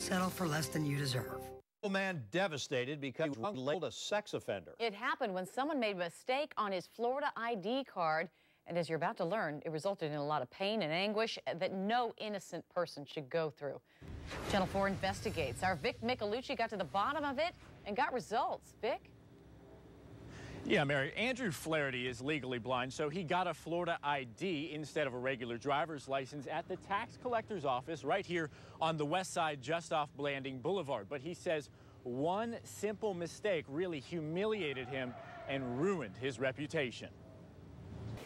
settle for less than you deserve. A man devastated because he was labeled a sex offender. It happened when someone made a mistake on his Florida ID card. And as you're about to learn, it resulted in a lot of pain and anguish that no innocent person should go through. Channel 4 investigates. Our Vic Michelucci got to the bottom of it and got results. Vic? Yeah, Mary, Andrew Flaherty is legally blind, so he got a Florida ID instead of a regular driver's license at the tax collector's office right here on the west side, just off Blanding Boulevard. But he says one simple mistake really humiliated him and ruined his reputation.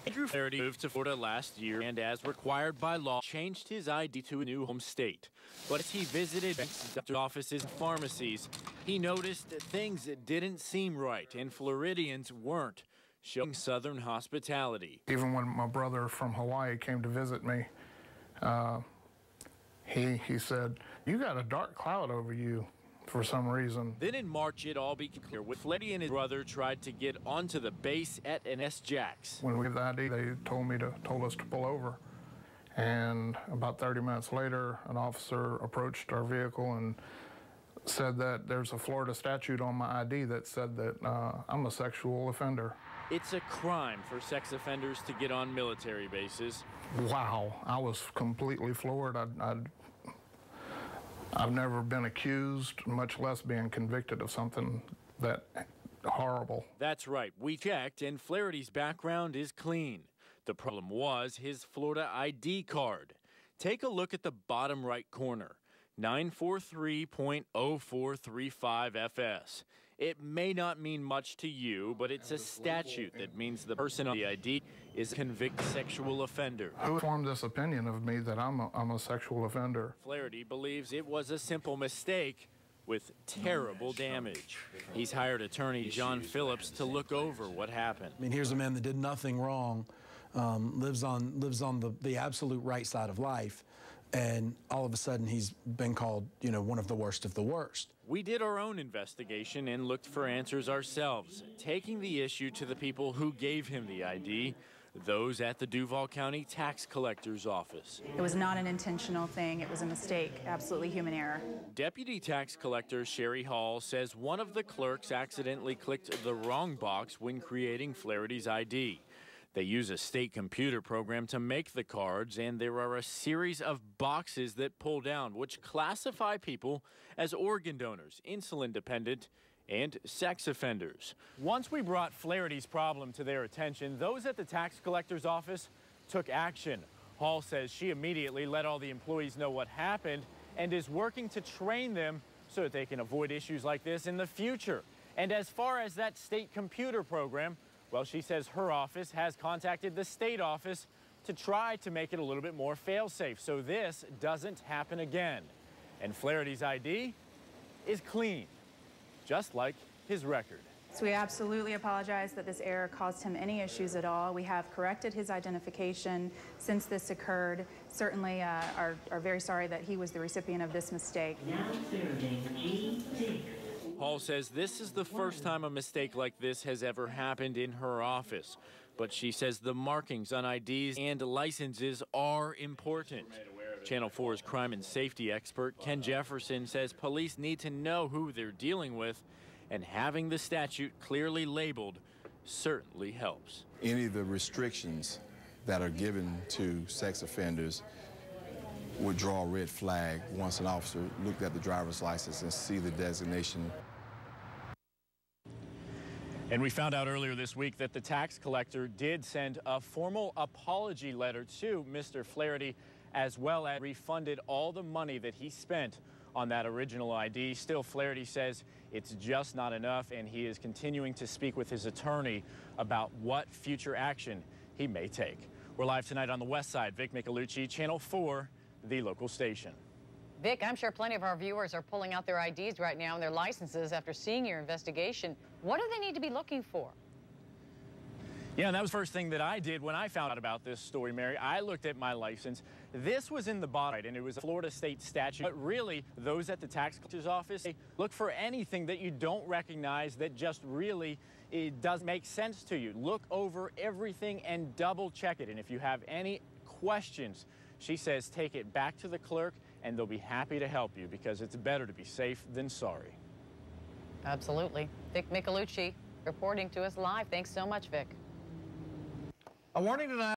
Andrew Flaherty moved to Florida last year and, as required by law, changed his ID to a new home state. But as he visited doctor's offices and pharmacies, he noticed that things didn't seem right, and Floridians weren't showing Southern hospitality. Even when my brother from Hawaii came to visit me, he said, "You got a dark cloud over you." For some reason. Then in March, it all became clear when Flaherty and his brother tried to get onto the base at an S-Jax. When we got the ID, they told us to pull over. And about 30 minutes later, an officer approached our vehicle and said that there's a Florida statute on my ID that said that I'm a sexual offender. It's a crime for sex offenders to get on military bases. Wow, I was completely floored. I've never been accused, much less being convicted of something that horrible. That's right. We checked, and Flaherty's background is clean. The problem was his Florida ID card. Take a look at the bottom right corner, 943.0435FS. It may not mean much to you, but it's a statute that means the person on the ID is a convicted sexual offender. Who formed this opinion of me that I'm a sexual offender? Flaherty believes it was a simple mistake with terrible damage. He's hired attorney John Phillips to look over what happened. I mean, here's a man that did nothing wrong, lives on the absolute right side of life, and all of a sudden he's been called, you know, one of the worst of the worst. We did our own investigation and looked for answers ourselves, taking the issue to the people who gave him the ID, those at the Duval County Tax Collector's Office. It was not an intentional thing. It was a mistake, absolutely human error. Deputy Tax Collector Sherry Hall says one of the clerks accidentally clicked the wrong box when creating Flaherty's ID. They use a state computer program to make the cards, and there are a series of boxes that pull down, which classify people as organ donors, insulin dependent, and sex offenders. Once we brought Flaherty's problem to their attention, those at the tax collector's office took action. Hall says she immediately let all the employees know what happened and is working to train them so that they can avoid issues like this in the future. And as far as that state computer program, well, she says her office has contacted the state office to try to make it a little bit more fail-safe so this doesn't happen again. And Flaherty's ID is clean, just like his record. So we absolutely apologize that this error caused him any issues at all. We have corrected his identification since this occurred. Certainly are very sorry that he was the recipient of this mistake. Now serving G6. Hall says this is the first time a mistake like this has ever happened in her office. But she says the markings on IDs and licenses are important. Channel 4's crime and safety expert Ken Jefferson says police need to know who they're dealing with, and having the statute clearly labeled certainly helps. Any of the restrictions that are given to sex offenders would draw a red flag once an officer looked at the driver's license and see the designation. And we found out earlier this week that the tax collector did send a formal apology letter to Mr. Flaherty, as well as refunded all the money that he spent on that original ID. Still, Flaherty says it's just not enough, and he is continuing to speak with his attorney about what future action he may take. We're live tonight on the west side. Vic Michelucci, Channel 4, the local station. Vic, I'm sure plenty of our viewers are pulling out their IDs right now and their licenses after seeing your investigation. What do they need to be looking for? Yeah, and that was the first thing that I did when I found out about this story, Mary. I looked at my license. This was in the bottom, and it was a Florida state statute. But really, those at the tax collector's office, they look for anything that you don't recognize that just really it does make sense to you. Look over everything and double check it. And if you have any questions, she says take it back to the clerk and they'll be happy to help you because it's better to be safe than sorry. Absolutely. Vic Michelucci reporting to us live. Thanks so much, Vic. A warning tonight.